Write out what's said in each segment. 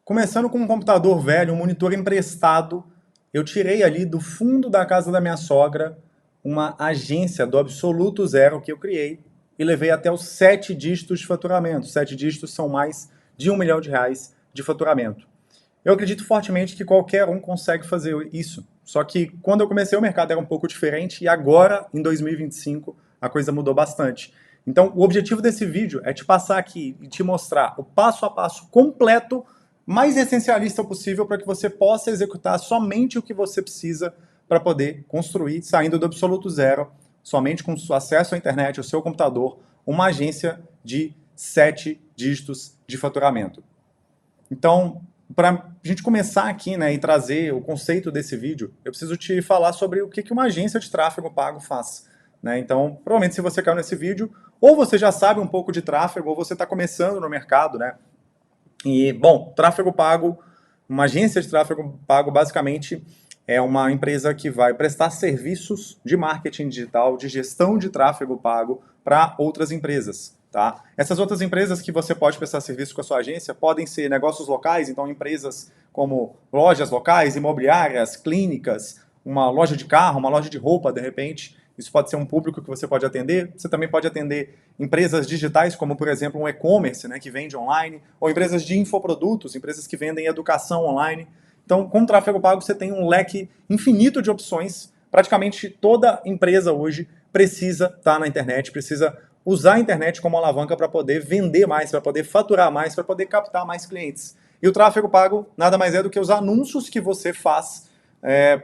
Começando com um computador velho, um monitor emprestado, eu tirei ali do fundo da casa da minha sogra uma agência do absoluto zero que eu criei e levei até os 7 dígitos de faturamento. 7 dígitos são mais de R$ 1 milhão de faturamento. Eu acredito fortemente que qualquer um consegue fazer isso. Só que quando eu comecei o mercado era um pouco diferente e agora, em 2025, a coisa mudou bastante. Então, o objetivo desse vídeo é te passar aqui e te mostrar o passo a passo completo, mais essencialista possível, para que você possa executar somente o que você precisa para poder construir, saindo do absoluto zero, somente com o acesso à internet, o seu computador, uma agência de 7 dígitos de faturamento. Então, para a gente começar aqui, né, e trazer o conceito desse vídeo, eu preciso te falar sobre o que uma agência de tráfego pago faz. Né? Então, provavelmente se você caiu nesse vídeo, ou você já sabe um pouco de tráfego, ou você está começando no mercado, né? E, bom, tráfego pago, uma agência de tráfego pago, basicamente, é uma empresa que vai prestar serviços de marketing digital, de gestão de tráfego pago para outras empresas. Tá? Essas outras empresas que você pode prestar serviço com a sua agência podem ser negócios locais, então empresas como lojas locais, imobiliárias, clínicas, uma loja de carro, uma loja de roupa, de repente. Isso pode ser um público que você pode atender. Você também pode atender empresas digitais, como, por exemplo, um e-commerce, né, que vende online, ou empresas de infoprodutos, empresas que vendem educação online. Então, com o tráfego pago, você tem um leque infinito de opções. Praticamente toda empresa hoje precisa estar na internet, precisa usar a internet como alavanca para poder vender mais, para poder faturar mais, para poder captar mais clientes. E o tráfego pago nada mais é do que os anúncios que você faz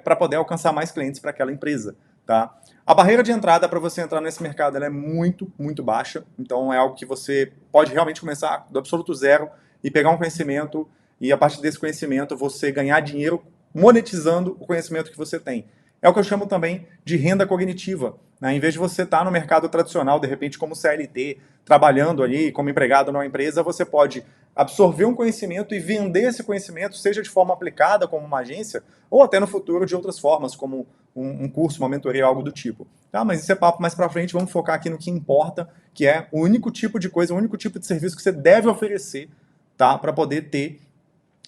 para poder alcançar mais clientes para aquela empresa. Tá? A barreira de entrada para você entrar nesse mercado ela é muito, muito baixa. Então é algo que você pode realmente começar do absoluto zero e pegar um conhecimento e a partir desse conhecimento você ganhar dinheiro monetizando o conhecimento que você tem. É o que eu chamo também de renda cognitiva. Né? Em vez de você estar no mercado tradicional, de repente como CLT, trabalhando ali como empregado numa empresa, você pode absorver um conhecimento e vender esse conhecimento, seja de forma aplicada como uma agência, ou até no futuro de outras formas, como um curso, uma mentoria, algo do tipo. Tá? Mas isso é papo mais pra frente, vamos focar aqui no que importa, que é o único tipo de coisa, o único tipo de serviço que você deve oferecer, tá? Para poder ter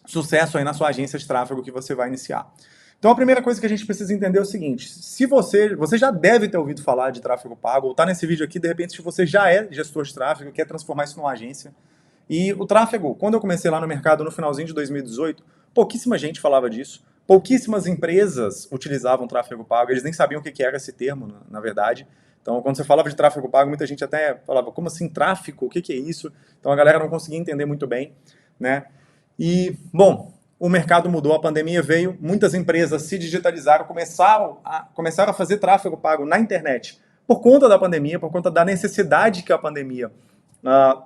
sucesso aí na sua agência de tráfego que você vai iniciar. Então a primeira coisa que a gente precisa entender é o seguinte, se você já deve ter ouvido falar de tráfego pago, ou está nesse vídeo aqui, de repente se você já é gestor de tráfego, quer transformar isso numa agência, e o tráfego, quando eu comecei lá no mercado no finalzinho de 2018, pouquíssima gente falava disso, pouquíssimas empresas utilizavam tráfego pago, eles nem sabiam o que era esse termo, na verdade. Então, quando você falava de tráfego pago, muita gente até falava, como assim tráfego? O que é isso? Então a galera não conseguia entender muito bem, né? E, bom, o mercado mudou, a pandemia veio, muitas empresas se digitalizaram, começaram a fazer tráfego pago na internet por conta da pandemia, por conta da necessidade que a pandemia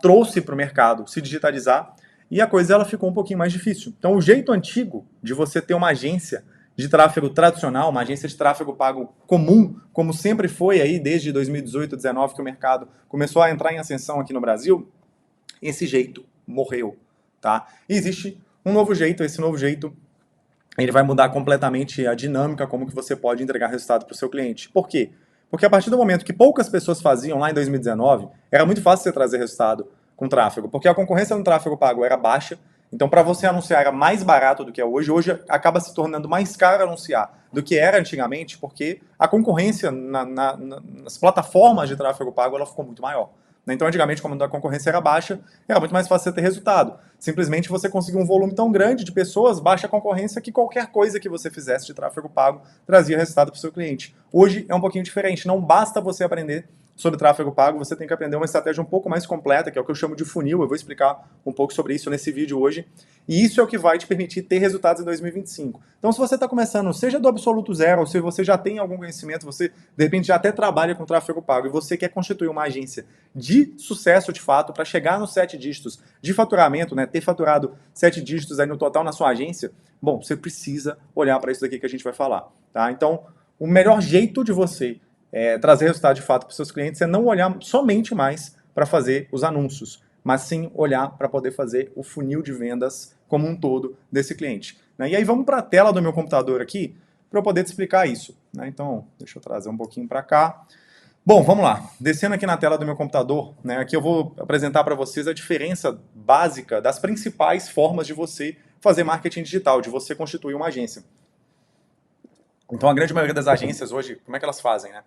trouxe para o mercado se digitalizar, e a coisa ela ficou um pouquinho mais difícil. Então, o jeito antigo de você ter uma agência de tráfego tradicional, uma agência de tráfego pago comum, como sempre foi aí desde 2018, 2019, que o mercado começou a entrar em ascensão aqui no Brasil, esse jeito morreu. Tá? E existe um novo jeito, esse novo jeito ele vai mudar completamente a dinâmica, como que você pode entregar resultado para o seu cliente. Por quê? Porque a partir do momento que poucas pessoas faziam lá em 2019, era muito fácil você trazer resultado com tráfego, porque a concorrência no tráfego pago era baixa, então para você anunciar era mais barato do que é hoje, hoje acaba se tornando mais caro anunciar do que era antigamente, porque a concorrência nas plataformas de tráfego pago ela ficou muito maior. Então, antigamente, como a concorrência era baixa, era muito mais fácil você ter resultado. Simplesmente você conseguiu um volume tão grande de pessoas, baixa concorrência, que qualquer coisa que você fizesse de tráfego pago trazia resultado para o seu cliente. Hoje é um pouquinho diferente. Não basta você aprender sobre tráfego pago, você tem que aprender uma estratégia um pouco mais completa, que é o que eu chamo de funil. Eu vou explicar um pouco sobre isso nesse vídeo hoje. E isso é o que vai te permitir ter resultados em 2025. Então, se você está começando, seja do absoluto zero, ou se você já tem algum conhecimento, você de repente já até trabalha com tráfego pago e você quer constituir uma agência de sucesso de fato para chegar nos 7 dígitos de faturamento, né, ter faturado 7 dígitos aí no total na sua agência, bom, você precisa olhar para isso daqui que a gente vai falar. Tá? Então, o melhor jeito de você trazer resultado de fato para os seus clientes é não olhar somente mais para fazer os anúncios, mas sim olhar para poder fazer o funil de vendas como um todo desse cliente. Né? E aí vamos para a tela do meu computador aqui para eu poder te explicar isso. Né? Então, deixa eu trazer um pouquinho para cá. Bom, vamos lá. Descendo aqui na tela do meu computador, né, aqui eu vou apresentar para vocês a diferença básica das principais formas de você fazer marketing digital, de você constituir uma agência. Então a grande maioria das agências hoje, como é que elas fazem, né?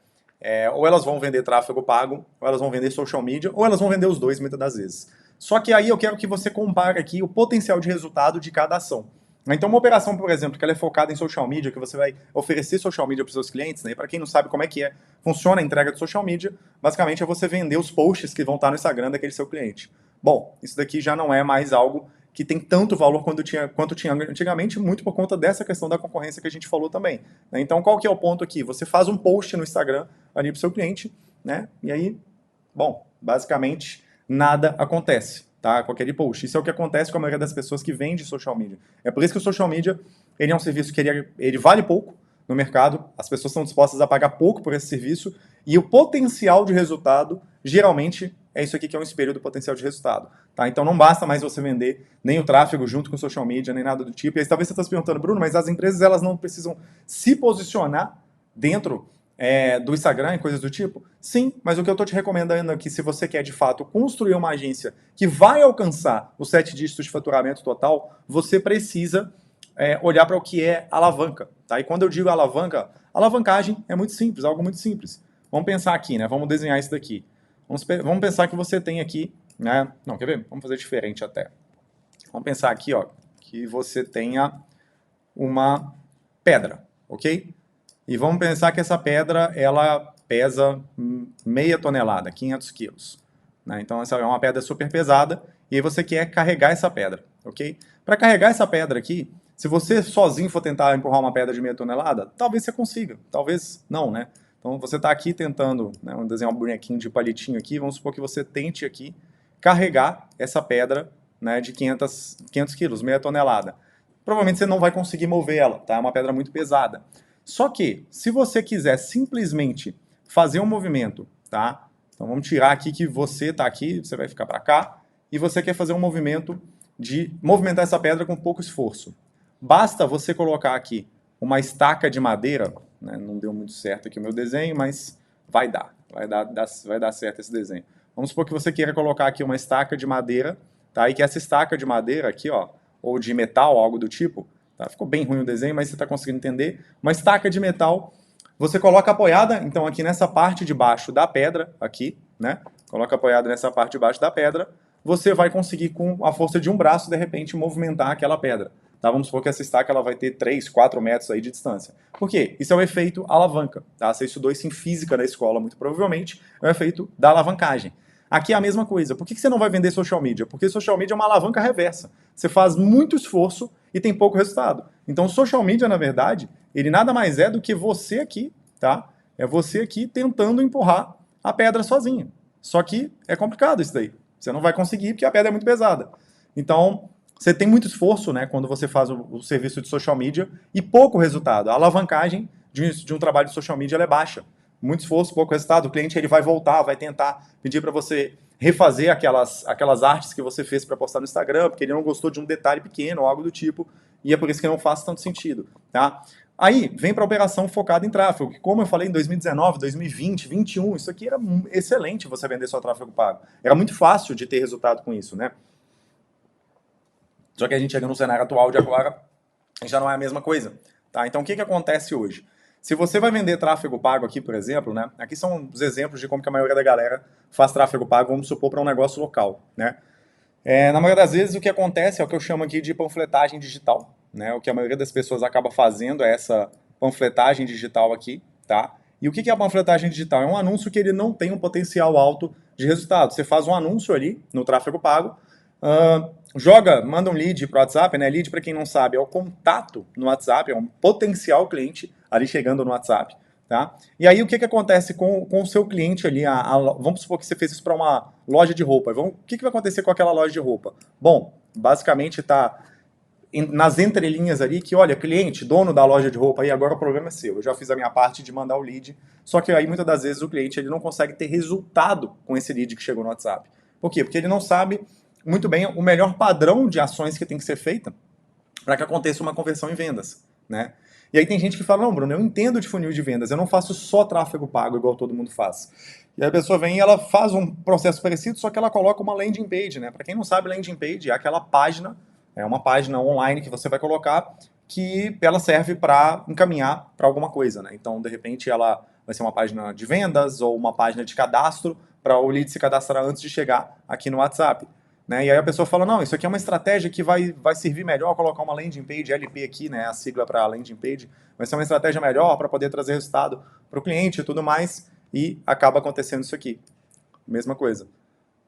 Ou elas vão vender tráfego pago, ou elas vão vender social media, ou elas vão vender os dois muitas das vezes. Só que aí eu quero que você compare aqui o potencial de resultado de cada ação. Então uma operação, por exemplo, que ela é focada em social media, que você vai oferecer social media para os seus clientes, né? Para quem não sabe como é que funciona a entrega de social media, basicamente é você vender os posts que vão estar no Instagram daquele seu cliente. Bom, isso daqui já não é mais algo que tem tanto valor quanto tinha antigamente, muito por conta dessa questão da concorrência que a gente falou também. Né? Então, qual que é o ponto aqui? Você faz um post no Instagram ali para o seu cliente, né? E aí, bom, basicamente nada acontece, tá? Com aquele post. Isso é o que acontece com a maioria das pessoas que vendem social media. É por isso que o social media ele é um serviço que ele vale pouco no mercado, as pessoas estão dispostas a pagar pouco por esse serviço, e o potencial de resultado, geralmente, é isso aqui que é um espelho do potencial de resultado. Tá? Então não basta mais você vender nem o tráfego junto com o social media, nem nada do tipo. E aí talvez você está se perguntando, Bruno, mas as empresas elas não precisam se posicionar dentro do Instagram e coisas do tipo? Sim, mas o que eu estou te recomendando aqui, se você quer de fato construir uma agência que vai alcançar os 7 dígitos de faturamento total, você precisa olhar para o que é alavanca. Tá? E quando eu digo alavanca, alavancagem é muito simples, algo muito simples. Vamos pensar aqui, né? Vamos desenhar isso daqui. Vamos pensar que você tem aqui, né? Não, quer ver? Vamos fazer diferente até. Vamos pensar aqui, ó, que você tenha uma pedra, ok? E vamos pensar que essa pedra, ela pesa meia tonelada, 500 quilos. Né? Então essa é uma pedra super pesada e aí você quer carregar essa pedra, ok? Para carregar essa pedra aqui, se você sozinho for tentar empurrar uma pedra de meia tonelada, talvez você consiga, talvez não, né? Então você está aqui tentando, né, vamos desenhar um bonequinho de palitinho aqui, vamos supor que você tente aqui carregar essa pedra, né, de 500 quilos, meia tonelada. Provavelmente você não vai conseguir mover ela, tá? É uma pedra muito pesada. Só que, se você quiser simplesmente fazer um movimento, tá? Então vamos tirar aqui que você está aqui, você vai ficar para cá, e você quer fazer um movimento de movimentar essa pedra com pouco esforço. Basta você colocar aqui uma estaca de madeira, né? Não deu muito certo aqui o meu desenho, mas vai dar certo esse desenho. Vamos supor que você queira colocar aqui uma estaca de madeira, tá? E que essa estaca de madeira aqui, ó, ou de metal, algo do tipo, tá? Ficou bem ruim o desenho, mas você está conseguindo entender. Uma estaca de metal, você coloca apoiada, então, aqui nessa parte de baixo da pedra, aqui, né? Coloca apoiada nessa parte de baixo da pedra, você vai conseguir, com a força de um braço, de repente, movimentar aquela pedra. Tá? Vamos supor que essa estaca ela vai ter 3, 4 metros aí de distância. Por quê? Isso é o efeito alavanca. Tá? Você estudou isso em física na escola, muito provavelmente, é o efeito da alavancagem. Aqui é a mesma coisa. Por que você não vai vender social media? Porque social media é uma alavanca reversa. Você faz muito esforço e tem pouco resultado. Então, social media, na verdade, ele nada mais é do que você aqui, tá? É você aqui tentando empurrar a pedra sozinho. Só que é complicado isso daí. Você não vai conseguir porque a pedra é muito pesada. Então, você tem muito esforço, né, quando você faz o serviço de social media e pouco resultado. A alavancagem de um trabalho de social media ela é baixa. Muito esforço, pouco resultado. O cliente ele vai voltar, vai tentar pedir para você refazer aquelas artes que você fez para postar no Instagram, porque ele não gostou de um detalhe pequeno ou algo do tipo, e é por isso que não faz tanto sentido. Tá? Aí, vem para a operação focada em tráfego, que como eu falei em 2019, 2020, 2021, isso aqui era excelente você vender só tráfego pago. Era muito fácil de ter resultado com isso, né? Só que a gente chega no cenário atual de agora, já não é a mesma coisa. Tá? Então, o que acontece hoje? Se você vai vender tráfego pago aqui, por exemplo, né? Aqui são os exemplos de como que a maioria da galera faz tráfego pago, vamos supor, para um negócio local, né? Na maioria das vezes, o que acontece é o que eu chamo aqui de panfletagem digital, né? O que a maioria das pessoas acaba fazendo é essa panfletagem digital aqui, tá? E o que é a panfletagem digital? É um anúncio que ele não tem um potencial alto de resultado. Você faz um anúncio ali no tráfego pago, manda um lead para o WhatsApp, né? Lead, para quem não sabe, é o contato no WhatsApp, é um potencial cliente ali chegando no WhatsApp, tá? E aí o que acontece com o seu cliente ali? Vamos supor que você fez isso para uma loja de roupa. O que vai acontecer com aquela loja de roupa? Bom, basicamente está nas entrelinhas ali que, olha, cliente, dono da loja de roupa, aí agora o problema é seu. Eu já fiz a minha parte de mandar o lead, só que aí muitas das vezes o cliente ele não consegue ter resultado com esse lead que chegou no WhatsApp. Por quê? Porque ele não sabe muito bem o melhor padrão de ações que tem que ser feita para que aconteça uma conversão em vendas, né? E aí tem gente que fala, não, Bruno, eu entendo de funil de vendas, eu não faço só tráfego pago igual todo mundo faz. E aí a pessoa vem e ela faz um processo parecido, só que ela coloca uma landing page, né? Para quem não sabe, landing page é aquela página É uma página online que você vai colocar que ela serve para encaminhar para alguma coisa, né? Então, de repente, ela vai ser uma página de vendas ou uma página de cadastro para o lead se cadastrar antes de chegar aqui no WhatsApp. Né? E aí a pessoa fala, não, isso aqui é uma estratégia que vai servir melhor colocar uma landing page, LP aqui, né, a sigla para landing page, vai ser uma estratégia melhor para poder trazer resultado para o cliente e tudo mais, e acaba acontecendo isso aqui. Mesma coisa.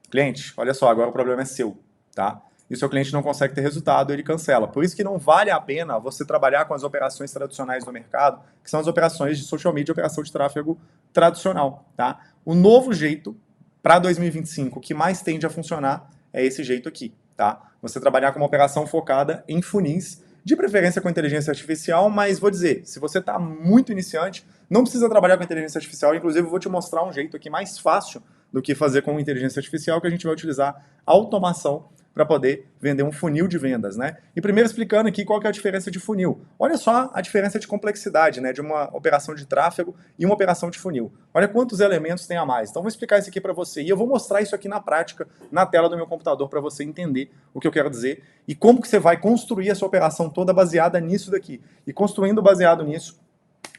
Cliente, olha só, agora o problema é seu, tá? E o seu cliente não consegue ter resultado, ele cancela. Por isso que não vale a pena você trabalhar com as operações tradicionais do mercado, que são as operações de social media, operação de tráfego tradicional, tá? O novo jeito para 2025 que mais tende a funcionar é esse jeito aqui, tá? Você trabalhar com uma operação focada em funis, de preferência com inteligência artificial, mas vou dizer, se você está muito iniciante, não precisa trabalhar com inteligência artificial, inclusive eu vou te mostrar um jeito aqui mais fácil do que fazer com inteligência artificial, que a gente vai utilizar automação para poder vender um funil de vendas, né? E primeiro explicando aqui qual que é a diferença de funil. Olha só a diferença de complexidade, né, de uma operação de tráfego e uma operação de funil. Olha quantos elementos tem a mais. Então vou explicar isso aqui para você e eu vou mostrar isso aqui na prática, na tela do meu computador, para você entender o que eu quero dizer e como que você vai construir essa operação toda baseada nisso daqui. E construindo baseado nisso,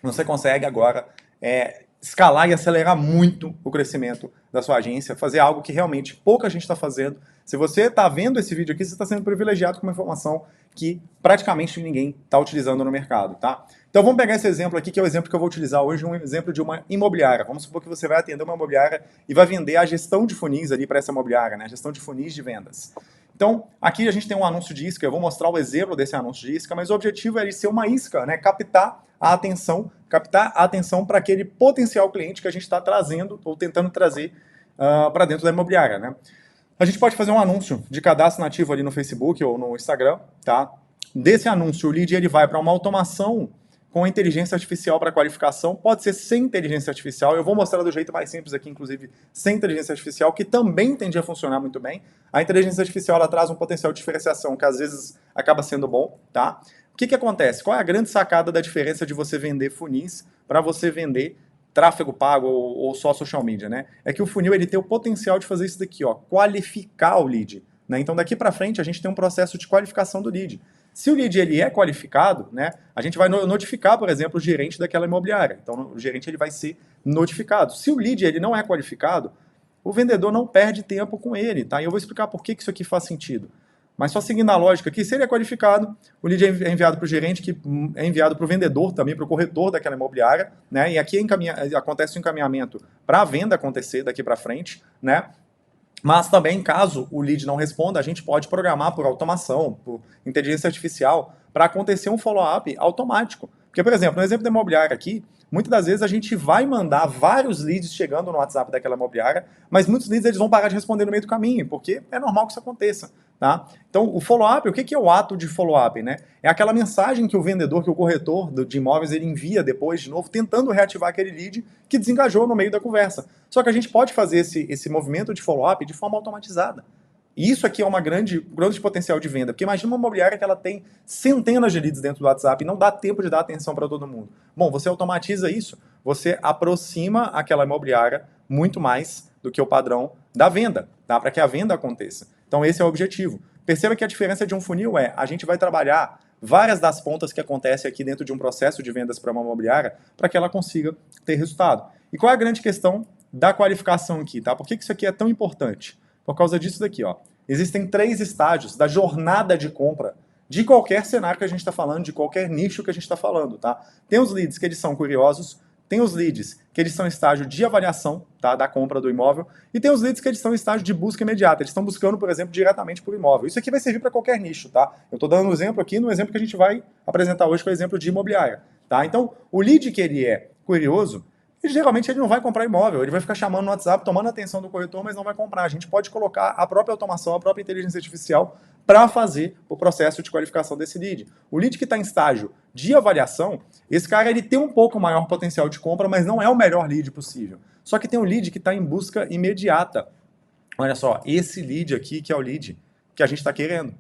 você consegue agora escalar e acelerar muito o crescimento da sua agência, fazer algo que realmente pouca gente está fazendo. Se você está vendo esse vídeo aqui, você está sendo privilegiado com uma informação que praticamente ninguém está utilizando no mercado, tá? Então vamos pegar esse exemplo aqui, que é o exemplo que eu vou utilizar hoje, um exemplo de uma imobiliária. Vamos supor que você vai atender uma imobiliária e vai vender a gestão de funis ali para essa imobiliária, né? A gestão de funis de vendas. Então, aqui a gente tem um anúncio de isca, eu vou mostrar o exemplo desse anúncio de isca, mas o objetivo é ele ser uma isca, né? Captar a atenção para aquele potencial cliente que a gente está trazendo ou tentando trazer para dentro da imobiliária, né? A gente pode fazer um anúncio de cadastro nativo ali no Facebook ou no Instagram, tá? Desse anúncio, o lead ele vai para uma automação com inteligência artificial para qualificação, pode ser sem inteligência artificial, eu vou mostrar do jeito mais simples aqui, inclusive sem inteligência artificial, que também tende a funcionar muito bem. A inteligência artificial ela traz um potencial de diferenciação que às vezes acaba sendo bom, tá? O que acontece? Qual é a grande sacada da diferença de você vender funis para você vender tráfego pago ou só social media, né? É que o funil ele tem o potencial de fazer isso daqui, ó, qualificar o lead, né? Então daqui para frente a gente tem um processo de qualificação do lead. Se o lead ele é qualificado, né, a gente vai notificar, por exemplo, o gerente daquela imobiliária. Então o gerente ele vai ser notificado. Se o lead ele não é qualificado, o vendedor não perde tempo com ele, tá? E eu vou explicar por que isso aqui faz sentido. Mas só seguindo a lógica aqui, se ele é qualificado, o lead é enviado para o gerente, que é enviado para o vendedor também, para o corretor daquela imobiliária, né? E aqui acontece o encaminhamento para a venda acontecer daqui para frente, né? Mas também, caso o lead não responda, a gente pode programar por automação, por inteligência artificial, para acontecer um follow-up automático. Porque, por exemplo, no exemplo da imobiliária aqui, muitas das vezes a gente vai mandar vários leads chegando no WhatsApp daquela imobiliária, mas muitos leads eles vão parar de responder no meio do caminho, porque é normal que isso aconteça. Tá? Então, o follow-up, o que é o ato de follow-up? Né? É aquela mensagem que o vendedor, que o corretor de imóveis, ele envia depois, de novo, tentando reativar aquele lead que desengajou no meio da conversa. Só que a gente pode fazer esse movimento de follow-up de forma automatizada. E isso aqui é uma grande potencial de venda, porque imagina uma imobiliária que ela tem centenas de leads dentro do WhatsApp e não dá tempo de dar atenção para todo mundo. Bom, você automatiza isso, você aproxima aquela imobiliária muito mais do que o padrão da venda, tá? Para que a venda aconteça. Então esse é o objetivo. Perceba que a diferença de um funil é, a gente vai trabalhar várias das pontas que acontecem aqui dentro de um processo de vendas para uma imobiliária para que ela consiga ter resultado. E qual é a grande questão da qualificação aqui, tá? Por que isso aqui é tão importante? Por causa disso daqui, ó. Existem 3 estágios da jornada de compra de qualquer cenário que a gente está falando, de qualquer nicho que a gente está falando, tá? Tem os leads que eles são curiosos, tem os leads que eles estão em estágio de avaliação, tá, da compra do imóvel, e tem os leads que eles estão em estágio de busca imediata. Eles estão buscando, por exemplo, diretamente por imóvel. Isso aqui vai servir para qualquer nicho, tá? Eu estou dando um exemplo aqui no exemplo que a gente vai apresentar hoje, que é o exemplo de imobiliária, tá? Então, o lead que ele é curioso, geralmente ele não vai comprar imóvel, ele vai ficar chamando no WhatsApp, tomando a atenção do corretor, mas não vai comprar. A gente pode colocar a própria automação, a própria inteligência artificial para fazer o processo de qualificação desse lead. O lead que está em estágio de avaliação, esse cara ele tem um pouco maior potencial de compra, mas não é o melhor lead possível. Só que tem um lead que está em busca imediata. Olha só, esse lead aqui que é o lead que a gente está querendo.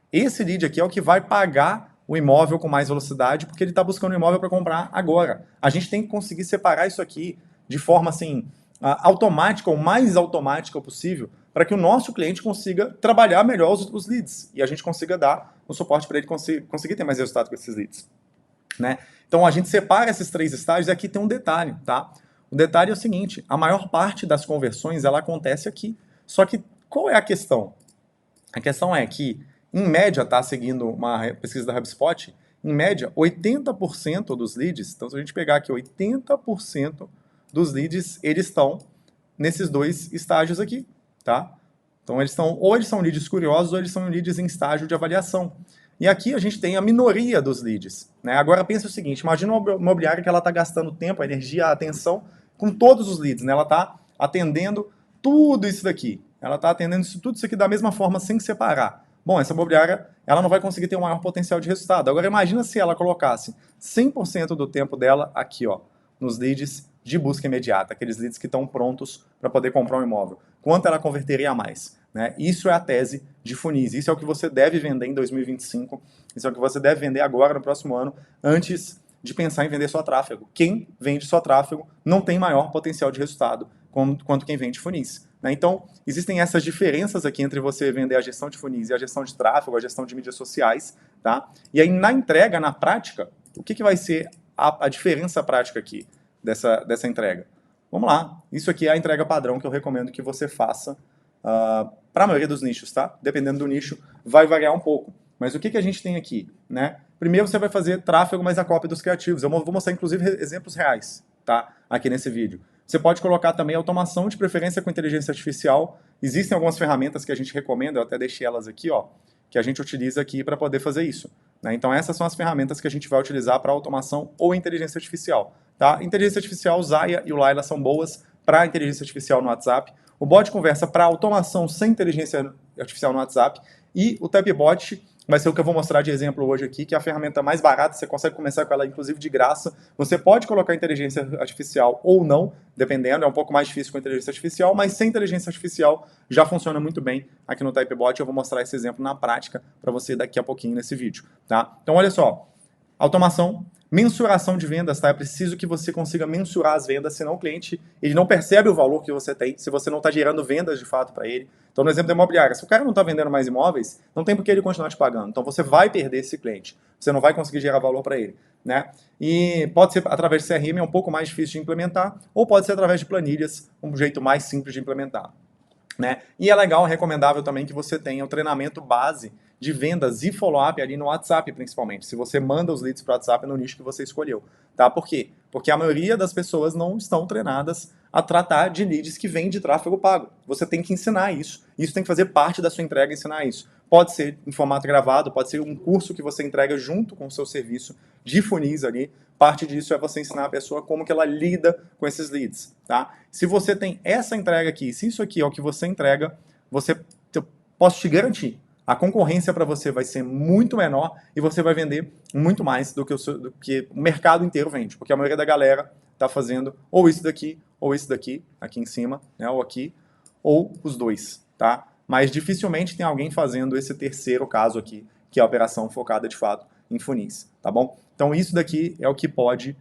Esse lead aqui é o que vai pagar o imóvel com mais velocidade, porque ele está buscando um imóvel para comprar agora. A gente tem que conseguir separar isso aqui de forma assim automática, ou mais automática possível, para que o nosso cliente consiga trabalhar melhor os leads e a gente consiga dar um suporte para ele conseguir ter mais resultado com esses leads, né? Então a gente separa esses 3 estágios e aqui tem um detalhe, tá? O detalhe é o seguinte, a maior parte das conversões ela acontece aqui. Só que qual é a questão? A questão é que, em média, tá, seguindo uma pesquisa da HubSpot, em média, 80% dos leads, então se a gente pegar aqui 80% dos leads, eles estão nesses 2 estágios aqui, tá? Então ou eles são leads curiosos ou eles são leads em estágio de avaliação. E aqui a gente tem a minoria dos leads, né? Agora pensa o seguinte, imagina uma imobiliária que ela está gastando tempo, a energia, a atenção com todos os leads, né? Ela está atendendo tudo isso daqui. Ela está atendendo tudo isso aqui da mesma forma, sem separar. Bom, essa imobiliária ela não vai conseguir ter um maior potencial de resultado. Agora imagina se ela colocasse 100% do tempo dela aqui, ó, nos leads de busca imediata, aqueles leads que estão prontos para poder comprar um imóvel. Quanto ela converteria a mais? Né? Isso é a tese de funis, isso é o que você deve vender em 2025, isso é o que você deve vender agora no próximo ano, antes de pensar em vender só tráfego. Quem vende só tráfego não tem maior potencial de resultado quanto quem vende funis. Né? Então, existem essas diferenças aqui entre você vender a gestão de funis e a gestão de tráfego, a gestão de mídias sociais. Tá? E aí, na entrega, na prática, o que vai ser a diferença prática aqui dessa entrega? Vamos lá. Isso aqui é a entrega padrão que eu recomendo que você faça para a maioria dos nichos, tá? Dependendo do nicho, vai variar um pouco. Mas o que a gente tem aqui, né? Primeiro você vai fazer tráfego mais a cópia dos criativos. Eu vou mostrar, inclusive, exemplos reais, tá? Aqui nesse vídeo. Você pode colocar também automação de preferência com inteligência artificial. Existem algumas ferramentas que a gente recomenda, eu até deixei elas aqui, ó, que a gente utiliza aqui para poder fazer isso. Né? Então essas são as ferramentas que a gente vai utilizar para automação ou inteligência artificial. Tá? Inteligência artificial, o Zaya e o Laila são boas para inteligência artificial no WhatsApp. O bot conversa para automação sem inteligência artificial no WhatsApp. E o Tapbot vai ser o que eu vou mostrar de exemplo hoje aqui, que é a ferramenta mais barata, você consegue começar com ela inclusive de graça. Você pode colocar inteligência artificial ou não, dependendo, é um pouco mais difícil com inteligência artificial, mas sem inteligência artificial já funciona muito bem aqui no Tapbot. Eu vou mostrar esse exemplo na prática para você daqui a pouquinho nesse vídeo. Tá? Então olha só, automação, mensuração de vendas, tá? É preciso que você consiga mensurar as vendas, senão o cliente ele não percebe o valor que você tem, se você não está gerando vendas de fato para ele. Então, no exemplo da imobiliária, se o cara não está vendendo mais imóveis, não tem por que ele continuar te pagando. Então, você vai perder esse cliente. Você não vai conseguir gerar valor para ele. Né? E pode ser através de CRM, é um pouco mais difícil de implementar, ou pode ser através de planilhas, um jeito mais simples de implementar. Né? E é legal, é recomendável também que você tenha o treinamento base de vendas e follow-up ali no WhatsApp, principalmente. Se você manda os leads para o WhatsApp no nicho que você escolheu. Tá? Por quê? Porque a maioria das pessoas não estão treinadas a tratar de leads que vêm de tráfego pago. Você tem que ensinar isso. Isso tem que fazer parte da sua entrega, ensinar isso. Pode ser em formato gravado, pode ser um curso que você entrega junto com o seu serviço de funis ali. Parte disso é você ensinar a pessoa como que ela lida com esses leads. Tá? Se você tem essa entrega aqui, se isso aqui é o que você entrega, eu posso te garantir, a concorrência para você vai ser muito menor e você vai vender muito mais do que o mercado inteiro vende. Porque a maioria da galera está fazendo ou isso daqui, aqui em cima, né, ou aqui, ou os dois. Tá? Mas dificilmente tem alguém fazendo esse terceiro caso aqui, que é a operação focada de fato em funis. Tá bom? Então isso daqui é o que pode,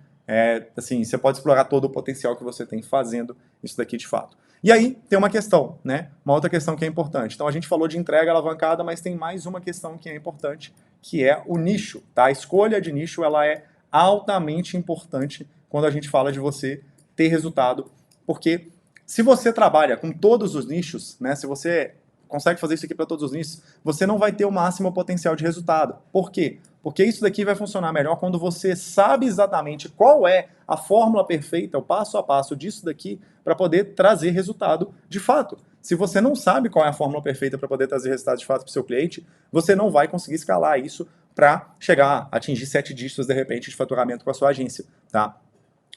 assim, você pode explorar todo o potencial que você tem fazendo isso daqui de fato. E aí tem uma questão, né? Uma outra questão que é importante. Então a gente falou de entrega alavancada, mas tem mais uma questão que é importante, que é o nicho, tá? A escolha de nicho, ela é altamente importante quando a gente fala de você ter resultado, porque se você trabalha com todos os nichos, né? Se você consegue fazer isso aqui para todos os nichos, você não vai ter o máximo potencial de resultado. Por quê? Porque isso daqui vai funcionar melhor quando você sabe exatamente qual é a fórmula perfeita, o passo a passo disso daqui, para poder trazer resultado de fato. Se você não sabe qual é a fórmula perfeita para poder trazer resultado de fato para o seu cliente, você não vai conseguir escalar isso para chegar a atingir 7 dígitos de repente de faturamento com a sua agência, tá?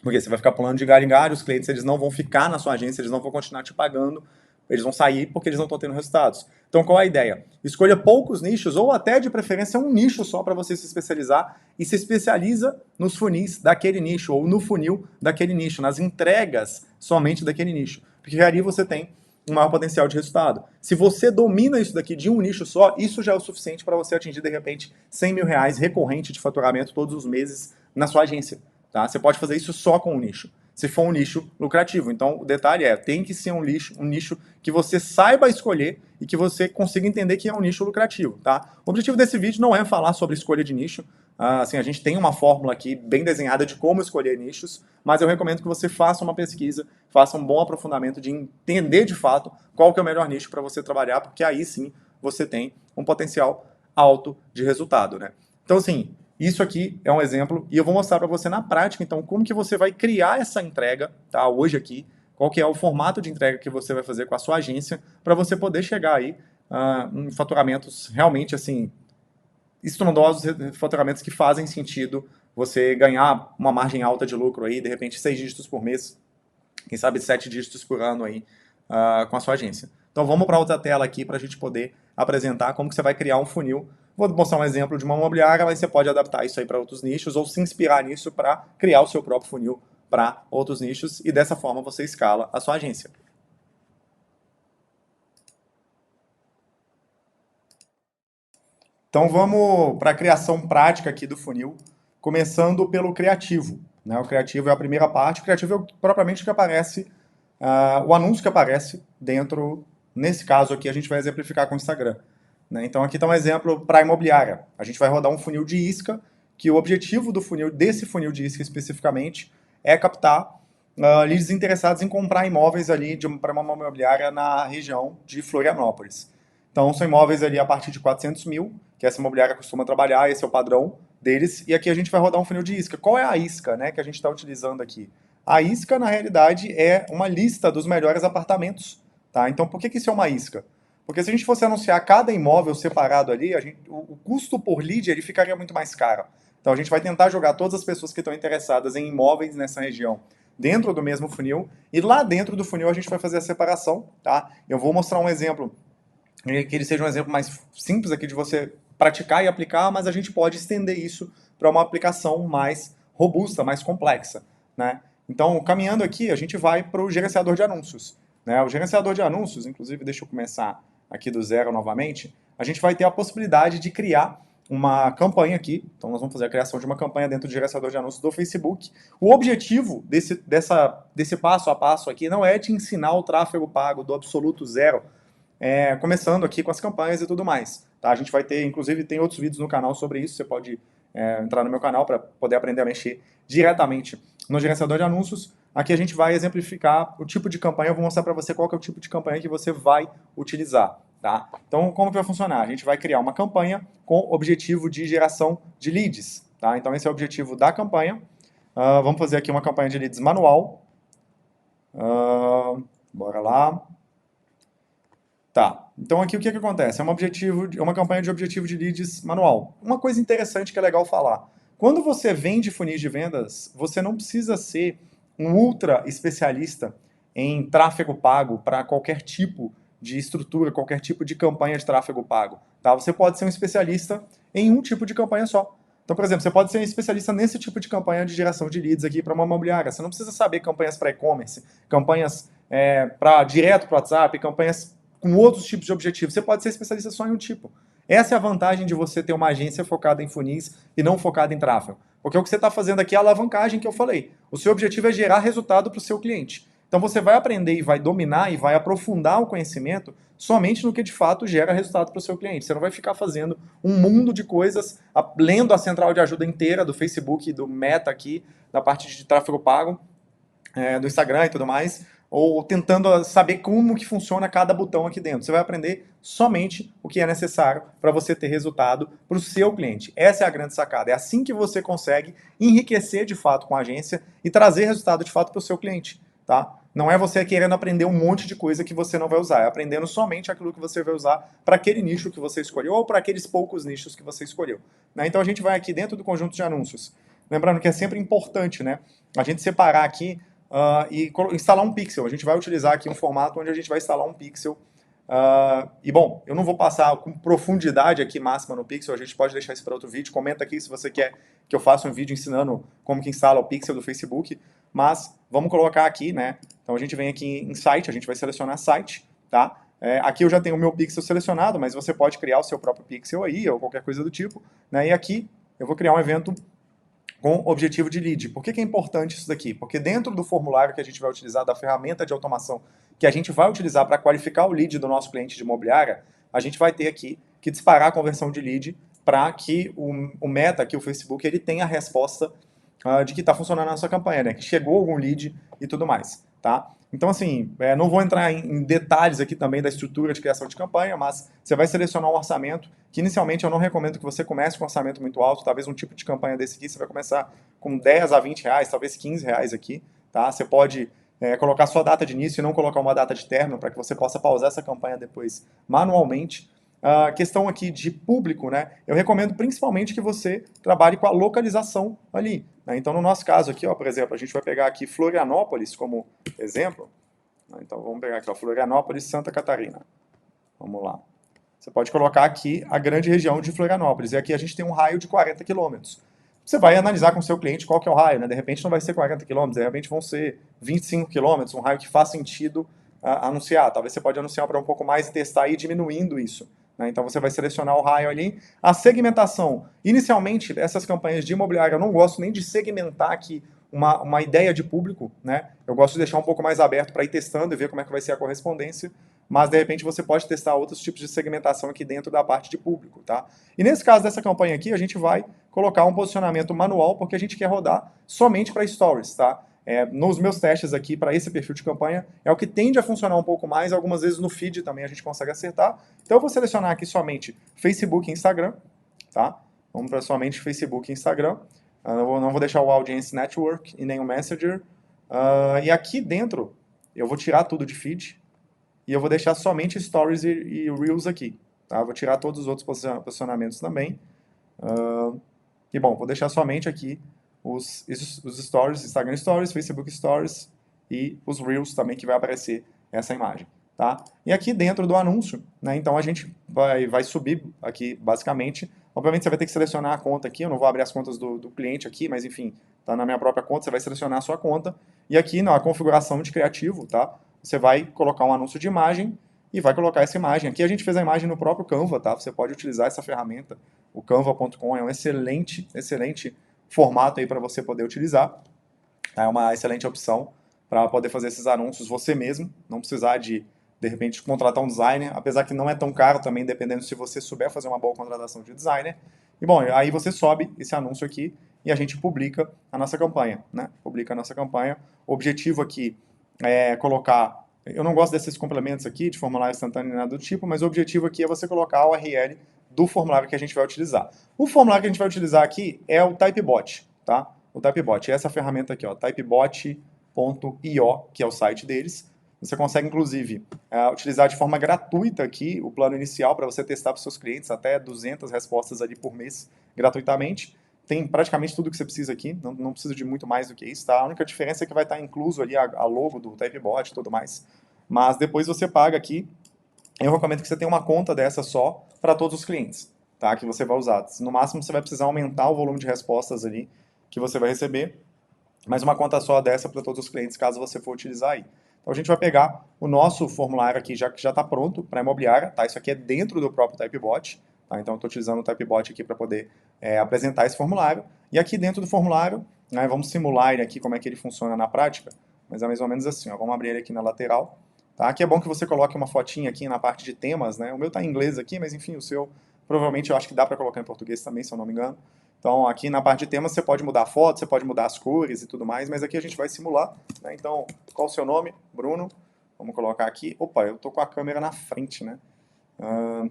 Porque você vai ficar pulando de galho em galho, os clientes eles não vão ficar na sua agência, eles não vão continuar te pagando, eles vão sair porque eles não estão tendo resultados. Então qual é a ideia? Escolha poucos nichos ou até de preferência um nicho só para você se especializar e se especializa nos funis daquele nicho ou no funil daquele nicho, nas entregas somente daquele nicho. Porque ali você tem um maior potencial de resultado. Se você domina isso daqui de um nicho só, isso já é o suficiente para você atingir de repente 100 mil reais recorrente de faturamento todos os meses na sua agência. Tá? Você pode fazer isso só com um nicho. se for um nicho lucrativo. Então, o detalhe é, tem que ser um nicho que você saiba escolher e que você consiga entender que é um nicho lucrativo, tá? O objetivo desse vídeo não é falar sobre escolha de nicho. Assim, a gente tem uma fórmula aqui bem desenhada de como escolher nichos, mas eu recomendo que você faça uma pesquisa, faça um bom aprofundamento de entender de fato qual que é o melhor nicho para você trabalhar, porque aí sim você tem um potencial alto de resultado, né? Então, assim, isso aqui é um exemplo e eu vou mostrar para você na prática, então, como que você vai criar essa entrega, tá? Hoje aqui, qual que é o formato de entrega que você vai fazer com a sua agência para você poder chegar aí em faturamentos realmente, assim, estrondosos, faturamentos que fazem sentido você ganhar uma margem alta de lucro aí, de repente 6 dígitos por mês, quem sabe 7 dígitos por ano aí com a sua agência. Então vamos para outra tela aqui para a gente poder apresentar como que você vai criar um funil. Vou mostrar um exemplo de uma imobiliária, mas você pode adaptar isso aí para outros nichos ou se inspirar nisso para criar o seu próprio funil para outros nichos e dessa forma você escala a sua agência. Então vamos para a criação prática aqui do funil, começando pelo criativo, né? O criativo é a primeira parte, o criativo é propriamente o que aparece, o anúncio que aparece dentro, nesse caso aqui a gente vai exemplificar com o Instagram, né? Então aqui está um exemplo para a imobiliária, a gente vai rodar um funil de isca, que o objetivo do funil, desse funil de isca especificamente, é captar leads interessados em comprar imóveis ali para uma imobiliária na região de Florianópolis. Então, são imóveis ali a partir de 400 mil, que essa imobiliária costuma trabalhar, esse é o padrão deles, e aqui a gente vai rodar um funil de isca. Qual é a isca, né, que a gente está utilizando aqui? A isca, na realidade, é uma lista dos melhores apartamentos, tá? Então, por que isso é uma isca? Porque se a gente fosse anunciar cada imóvel separado ali, o custo por lead ele ficaria muito mais caro. Então, a gente vai tentar jogar todas as pessoas que estão interessadas em imóveis nessa região dentro do mesmo funil, e lá dentro do funil a gente vai fazer a separação, tá? Eu vou mostrar um exemplo que ele seja um exemplo mais simples aqui de você praticar e aplicar, mas a gente pode estender isso para uma aplicação mais robusta, mais complexa, né? Então, caminhando aqui, a gente vai para o gerenciador de anúncios, né? O gerenciador de anúncios, inclusive, deixa eu começar aqui do zero novamente, a gente vai ter a possibilidade de criar uma campanha aqui, então nós vamos fazer a criação de uma campanha dentro do gerenciador de anúncios do Facebook. O objetivo desse passo a passo aqui não é te ensinar o tráfego pago do absoluto zero, começando aqui com as campanhas e tudo mais. Tá? A gente vai ter, inclusive, tem outros vídeos no canal sobre isso, você pode entrar no meu canal para poder aprender a mexer diretamente no gerenciador de anúncios. Aqui a gente vai exemplificar o tipo de campanha, eu vou mostrar para você qual que é o tipo de campanha que você vai utilizar. Tá? Então, como que vai funcionar? A gente vai criar uma campanha com objetivo de geração de leads. Tá? Então, esse é o objetivo da campanha. Vamos fazer aqui uma campanha de leads manual. Bora lá. Tá, então aqui o que acontece? É uma campanha de objetivo de leads manual. Uma coisa interessante que é legal falar. Quando você vende funis de vendas, você não precisa ser um ultra especialista em tráfego pago para qualquer tipo de estrutura, qualquer tipo de campanha de tráfego pago. Tá? Você pode ser um especialista em um tipo de campanha só. Então, por exemplo, você pode ser um especialista nesse tipo de campanha de geração de leads aqui para uma imobiliária. Você não precisa saber campanhas para e-commerce, campanhas direto para o WhatsApp, campanhas com outros tipos de objetivos. Você pode ser especialista só em um tipo. Essa é a vantagem de você ter uma agência focada em funis e não focada em tráfego. Porque o que você está fazendo aqui é a alavancagem que eu falei. O seu objetivo é gerar resultado para o seu cliente. Então você vai aprender e vai dominar e vai aprofundar o conhecimento somente no que de fato gera resultado para o seu cliente. Você não vai ficar fazendo um mundo de coisas, lendo a central de ajuda inteira do Facebook, do Meta aqui, da parte de tráfego pago, do Instagram e tudo mais, ou tentando saber como que funciona cada botão aqui dentro. Você vai aprender somente o que é necessário para você ter resultado para o seu cliente. Essa é a grande sacada. É assim que você consegue enriquecer de fato com a agência e trazer resultado de fato para o seu cliente. Tá? Não é você querendo aprender um monte de coisa que você não vai usar, é aprendendo somente aquilo que você vai usar para aquele nicho que você escolheu ou para aqueles poucos nichos que você escolheu. Né? Então a gente vai aqui dentro do conjunto de anúncios. Lembrando que é sempre importante, né, a gente separar aqui e instalar um pixel. A gente vai utilizar aqui um formato onde a gente vai instalar um pixel. E bom, eu não vou passar com profundidade aqui máxima no pixel, a gente pode deixar isso para outro vídeo. Comenta aqui se você quer que eu faça um vídeo ensinando como que instala o pixel do Facebook. Mas vamos colocar aqui, né? Então a gente vem aqui em site, a gente vai selecionar site, tá? Aqui eu já tenho o meu pixel selecionado, mas você pode criar o seu próprio pixel aí, ou qualquer coisa do tipo. Né? E aqui eu vou criar um evento com objetivo de lead. Por que é importante isso daqui? Porque dentro do formulário que a gente vai utilizar, da ferramenta de automação que a gente vai utilizar para qualificar o lead do nosso cliente de imobiliária, a gente vai ter aqui que disparar a conversão de lead para que o Meta, que o Facebook, ele tenha a resposta de que está funcionando a nossa campanha, né? Que chegou algum lead e tudo mais, tá? Então, assim, não vou entrar em detalhes aqui também da estrutura de criação de campanha, mas você vai selecionar um orçamento, que inicialmente eu não recomendo que você comece com um orçamento muito alto, talvez um tipo de campanha desse aqui, você vai começar com 10 a 20 reais, talvez 15 reais aqui, tá? Você pode colocar sua data de início e não colocar uma data de término, para que você possa pausar essa campanha depois manualmente. A questão aqui de público, né? Eu recomendo principalmente que você trabalhe com a localização ali, né? Então, no nosso caso aqui, ó, por exemplo, a gente vai pegar aqui Florianópolis como exemplo. Então, vamos pegar aqui, ó, Florianópolis, Santa Catarina. Vamos lá. Você pode colocar aqui a grande região de Florianópolis. E aqui a gente tem um raio de 40 quilômetros. Você vai analisar com o seu cliente qual que é o raio, né? De repente não vai ser 40 quilômetros, de repente vão ser 25 quilômetros, um raio que faz sentido anunciar. Talvez você pode anunciar para um pouco mais e testar e ir diminuindo isso. Então você vai selecionar o raio ali. A segmentação. Inicialmente, essas campanhas de imobiliário, eu não gosto nem de segmentar aqui uma ideia de público, né? Eu gosto de deixar um pouco mais aberto para ir testando e ver como é que vai ser a correspondência, mas de repente você pode testar outros tipos de segmentação aqui dentro da parte de público, tá? E nesse caso dessa campanha aqui, a gente vai colocar um posicionamento manual, porque a gente quer rodar somente para stories, tá? Nos meus testes aqui para esse perfil de campanha, é o que tende a funcionar um pouco mais, algumas vezes no feed também a gente consegue acertar. Então eu vou selecionar aqui somente Facebook e Instagram, tá? Vamos para somente Facebook e Instagram. Não vou deixar o Audience Network e nem o Messenger. E aqui dentro, eu vou tirar tudo de feed e eu vou deixar somente Stories e Reels aqui, tá? Vou tirar todos os outros posicionamentos também. E bom, vou deixar somente aqui os Stories, Instagram Stories, Facebook Stories e os Reels também, que vai aparecer essa imagem, tá? E aqui dentro do anúncio, né, então a gente vai subir aqui, basicamente. Obviamente você vai ter que selecionar a conta aqui, eu não vou abrir as contas do cliente aqui, mas enfim, tá na minha própria conta, você vai selecionar a sua conta. E aqui na configuração de criativo, tá? Você vai colocar um anúncio de imagem e vai colocar essa imagem. Aqui a gente fez a imagem no próprio Canva, tá? Você pode utilizar essa ferramenta. O canva.com é um excelente formato aí para você poder utilizar. É uma excelente opção para poder fazer esses anúncios você mesmo, não precisar de repente, contratar um designer, apesar que não é tão caro também, dependendo se você souber fazer uma boa contratação de designer. E bom, aí você sobe esse anúncio aqui e a gente publica a nossa campanha, né? Publica a nossa campanha. O objetivo aqui é colocar... Eu não gosto desses complementos aqui, de formulário instantâneo e nada do tipo, mas o objetivo aqui é você colocar a URL do formulário que a gente vai utilizar. O formulário que a gente vai utilizar aqui é o Typebot, tá? O Typebot é essa ferramenta aqui, ó, typebot.io, que é o site deles. Você consegue, inclusive, utilizar de forma gratuita aqui o plano inicial para você testar para os seus clientes, até 200 respostas ali por mês, gratuitamente. Tem praticamente tudo que você precisa aqui, não precisa de muito mais do que isso, tá? A única diferença é que vai estar incluso ali a logo do Typebot e tudo mais. Mas depois você paga aqui. Eu recomendo que você tenha uma conta dessa só para todos os clientes, tá? Que você vai usar. No máximo, você vai precisar aumentar o volume de respostas ali que você vai receber, mas uma conta só dessa para todos os clientes, caso você for utilizar aí. Então a gente vai pegar o nosso formulário aqui, já que já está pronto para a imobiliária, tá? Isso aqui é dentro do próprio Typebot, tá? Então eu estou utilizando o Typebot aqui para poder apresentar esse formulário. E aqui dentro do formulário, né, vamos simular ele aqui, como é que ele funciona na prática, mas é mais ou menos assim, ó. Vamos abrir ele aqui na lateral. Tá? Aqui é bom que você coloque uma fotinha aqui na parte de temas, né? O meu está em inglês aqui, mas enfim, o seu provavelmente eu acho que dá para colocar em português também, se eu não me engano. Então, aqui na parte de temas, você pode mudar a foto, você pode mudar as cores e tudo mais, mas aqui a gente vai simular, né? Então, qual o seu nome? Bruno. Vamos colocar aqui. Opa, eu tô com a câmera na frente, né?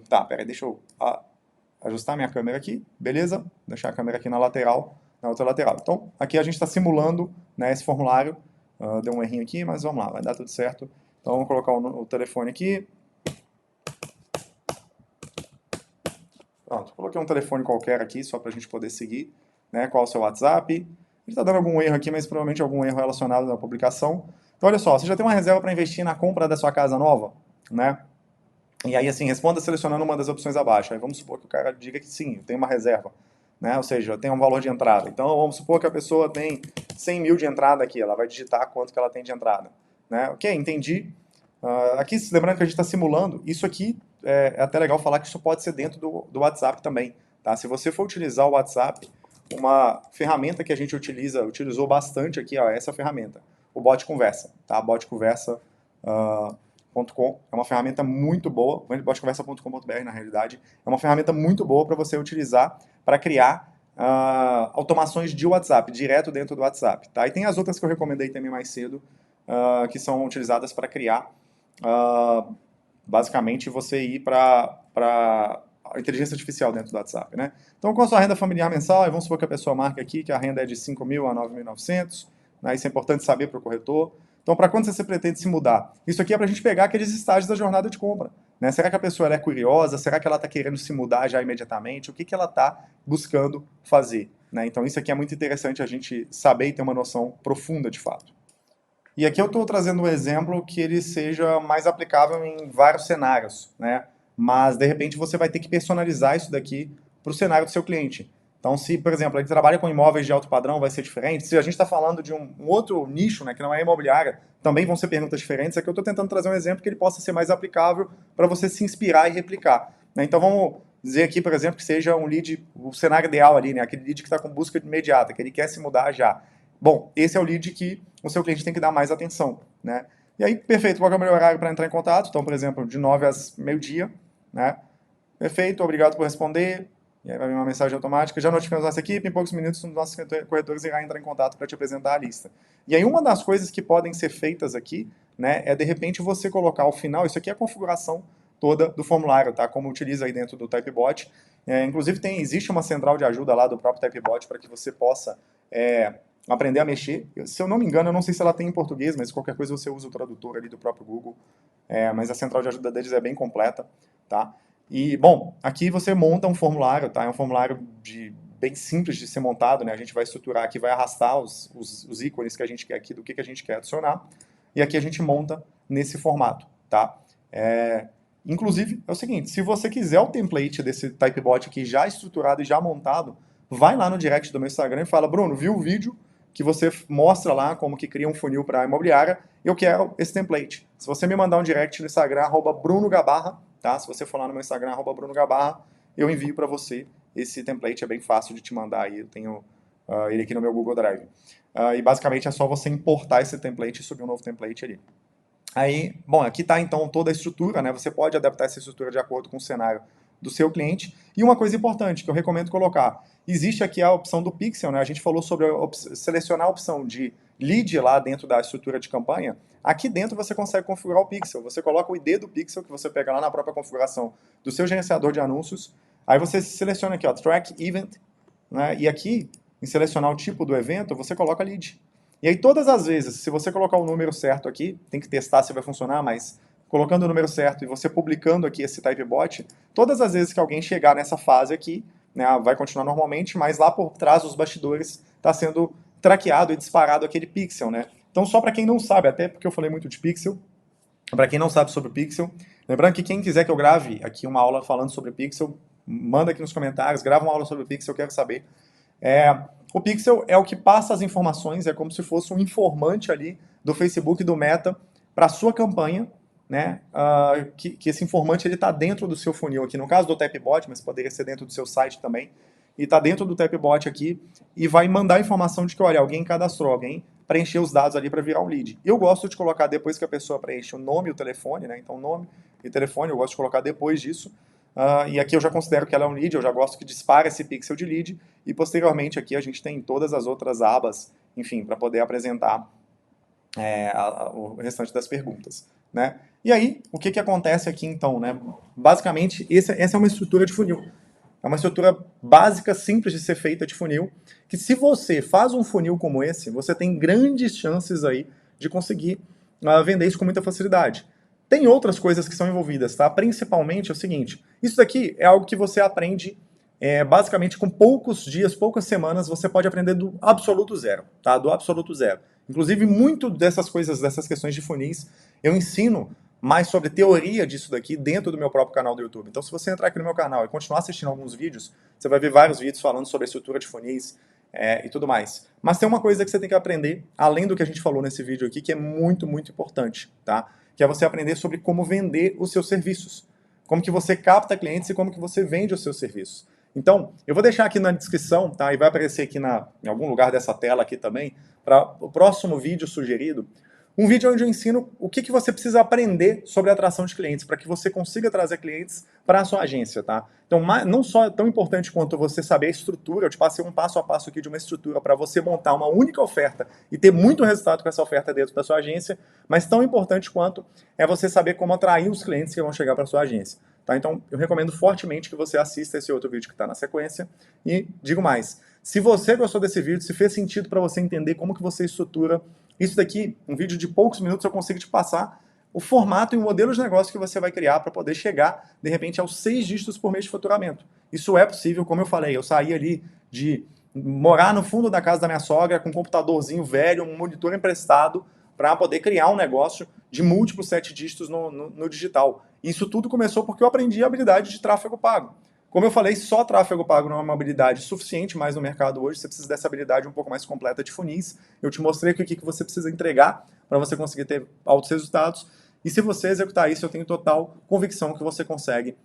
Tá, peraí, deixa eu ajustar minha câmera aqui. Beleza? Deixar a câmera aqui na lateral, na outra lateral. Então, aqui a gente está simulando, né, esse formulário. Deu um errinho aqui, mas vamos lá, vai dar tudo certo. Então, vamos colocar o telefone aqui. Pronto, coloquei um telefone qualquer aqui, só para a gente poder seguir, né? Qual é o seu WhatsApp. Ele está dando algum erro aqui, mas provavelmente algum erro relacionado à publicação. Então, olha só, você já tem uma reserva para investir na compra da sua casa nova, né? E aí, assim, responda selecionando uma das opções abaixo. Aí vamos supor que o cara diga que sim, eu tenho uma reserva, né? Ou seja, eu tenho um valor de entrada. Então, vamos supor que a pessoa tem 100 mil de entrada aqui, ela vai digitar quanto que ela tem de entrada, né? Ok, entendi. Aqui, lembrando que a gente está simulando, isso aqui é até legal falar que isso pode ser dentro do WhatsApp também, tá? Se você for utilizar o WhatsApp, uma ferramenta que a gente utilizou bastante aqui, ó, essa ferramenta, o Bot Conversa, tá? Botconversa.com é uma ferramenta muito boa, botconversa.com.br na realidade, é uma ferramenta muito boa para você utilizar para criar automações de WhatsApp, direto dentro do WhatsApp, tá? E tem as outras que eu recomendei também mais cedo, que são utilizadas para criar, basicamente, você ir para a inteligência artificial dentro do WhatsApp, né? Então, com a sua renda familiar mensal, vamos supor que a pessoa marca aqui que a renda é de 5.000 a 9.900, né? Isso é importante saber para o corretor. Então, para quando você pretende se mudar? Isso aqui é para a gente pegar aqueles estágios da jornada de compra, né? Será que a pessoa ela é curiosa? Será que ela está querendo se mudar já imediatamente? O que, que ela está buscando fazer, né? Então, isso aqui é muito interessante a gente saber e ter uma noção profunda de fato. E aqui eu estou trazendo um exemplo que ele seja mais aplicável em vários cenários, né? Mas, de repente, você vai ter que personalizar isso daqui para o cenário do seu cliente. Então, se, por exemplo, ele trabalha com imóveis de alto padrão, vai ser diferente. Se a gente está falando de um outro nicho, né, que não é imobiliária, também vão ser perguntas diferentes. Aqui eu estou tentando trazer um exemplo que ele possa ser mais aplicável para você se inspirar e replicar, né? Então, vamos dizer aqui, por exemplo, que seja um lead, o cenário ideal ali, né? Aquele lead que está com busca imediata, que ele quer se mudar já. Bom, esse é o lead que o seu cliente tem que dar mais atenção, né? E aí, perfeito, qual é o melhor horário para entrar em contato? Então, por exemplo, de 9 às meio-dia, né? Perfeito, obrigado por responder. E aí vai vir uma mensagem automática. Já notificamos nossa equipe, em poucos minutos um dos nossos corretores irá entrar em contato para te apresentar a lista. E aí uma das coisas que podem ser feitas aqui, né, é de repente você colocar ao final, isso aqui é a configuração toda do formulário, tá? Como utiliza aí dentro do Typebot. Inclusive existe uma central de ajuda lá do próprio Typebot para que você possa aprender a mexer. Se eu não me engano, eu não sei se ela tem em português, mas qualquer coisa você usa o tradutor ali do próprio Google. Mas a central de ajuda deles é bem completa, tá? E, bom, aqui você monta um formulário, tá? É um formulário bem simples de ser montado, né? A gente vai estruturar aqui, vai arrastar os ícones que a gente quer aqui, do que a gente quer adicionar. E aqui a gente monta nesse formato, tá? Inclusive, é o seguinte, se você quiser o template desse Typebot aqui já estruturado e já montado, vai lá no direct do meu Instagram e fala, Bruno, viu o vídeo que você mostra lá como que cria um funil para a imobiliária, eu quero esse template. Se você me mandar um direct no Instagram, @BrunoGabarra, tá? Se você for lá no meu Instagram, @BrunoGabarra, eu envio para você esse template, é bem fácil de te mandar aí, eu tenho ele aqui no meu Google Drive. E basicamente é só você importar esse template e subir um novo template ali. Aí, bom, aqui está então toda a estrutura, né? Você pode adaptar essa estrutura de acordo com o cenário do seu cliente. E uma coisa importante que eu recomendo colocar, existe aqui a opção do pixel, né? A gente falou sobre selecionar a opção de lead lá dentro da estrutura de campanha. Aqui dentro você consegue configurar o pixel. Você coloca o ID do pixel que você pega lá na própria configuração do seu gerenciador de anúncios. Aí você seleciona aqui, ó, Track Event, né? E aqui, em selecionar o tipo do evento, você coloca lead. E aí todas as vezes, se você colocar o número certo aqui, tem que testar se vai funcionar, mas colocando o número certo e você publicando aqui esse Typebot, todas as vezes que alguém chegar nessa fase aqui, né, vai continuar normalmente, mas lá por trás dos bastidores está sendo traqueado e disparado aquele pixel, né? Então só para quem não sabe, até porque eu falei muito de pixel, para quem não sabe sobre o pixel, lembrando que quem quiser que eu grave aqui uma aula falando sobre o pixel, manda aqui nos comentários, grava uma aula sobre o pixel, eu quero saber. O pixel é o que passa as informações, é como se fosse um informante ali do Facebook e do Meta para a sua campanha, né? Que esse informante está dentro do seu funil aqui, no caso do Typebot, mas poderia ser dentro do seu site também, e está dentro do Typebot aqui e vai mandar a informação de que, olha, alguém cadastrou, alguém preencheu os dados ali para virar um lead. Eu gosto de colocar depois que a pessoa preenche o nome e o telefone, né? Então nome e telefone eu gosto de colocar depois disso. E aqui eu já considero que ela é um lead, eu já gosto que dispara esse pixel de lead, e posteriormente aqui a gente tem todas as outras abas, enfim, para poder apresentar o restante das perguntas, né? E aí, o que acontece aqui então, né? Basicamente, essa é uma estrutura de funil. É uma estrutura básica, simples de ser feita de funil, que se você faz um funil como esse, você tem grandes chances aí de conseguir vender isso com muita facilidade. Tem outras coisas que são envolvidas, tá? Principalmente é o seguinte, isso daqui é algo que você aprende basicamente com poucos dias, poucas semanas, você pode aprender do absoluto zero, tá? Do absoluto zero. Inclusive, muito dessas coisas, dessas questões de funis, eu ensino mais sobre teoria disso daqui dentro do meu próprio canal do YouTube. Então, se você entrar aqui no meu canal e continuar assistindo alguns vídeos, você vai ver vários vídeos falando sobre a estrutura de funis e tudo mais. Mas tem uma coisa que você tem que aprender, além do que a gente falou nesse vídeo aqui, que é muito, muito importante, tá? Que é você aprender sobre como vender os seus serviços. Como que você capta clientes e como que você vende os seus serviços. Então, eu vou deixar aqui na descrição, tá? E vai aparecer aqui em algum lugar dessa tela aqui também, para o próximo vídeo sugerido, um vídeo onde eu ensino o que você precisa aprender sobre atração de clientes, para que você consiga trazer clientes para a sua agência, tá? Então, não só é tão importante quanto você saber a estrutura, eu te passei um passo a passo aqui de uma estrutura para você montar uma única oferta e ter muito resultado com essa oferta dentro da sua agência, mas tão importante quanto é você saber como atrair os clientes que vão chegar para a sua agência. Tá? Então, eu recomendo fortemente que você assista esse outro vídeo que está na sequência. E digo mais, se você gostou desse vídeo, se fez sentido para você entender como que você estrutura isso daqui, um vídeo de poucos minutos, eu consigo te passar o formato e o modelo de negócio que você vai criar para poder chegar, de repente, aos 6 dígitos por mês de faturamento. Isso é possível, como eu falei, eu saí ali de morar no fundo da casa da minha sogra com um computadorzinho velho, um monitor emprestado, para poder criar um negócio de múltiplos 7 dígitos no digital. Isso tudo começou porque eu aprendi a habilidade de tráfego pago. Como eu falei, só tráfego pago não é uma habilidade suficiente mais no mercado hoje, você precisa dessa habilidade um pouco mais completa de funis. Eu te mostrei o que você precisa entregar para você conseguir ter altos resultados. E se você executar isso, eu tenho total convicção que você consegue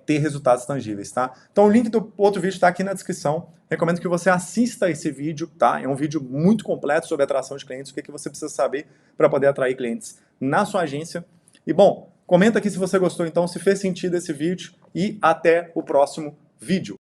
ter resultados tangíveis, tá? Então o link do outro vídeo está aqui na descrição. Recomendo que você assista esse vídeo, tá? É um vídeo muito completo sobre atração de clientes, o que você precisa saber para poder atrair clientes na sua agência. E bom, comenta aqui se você gostou, então, se fez sentido esse vídeo e até o próximo vídeo.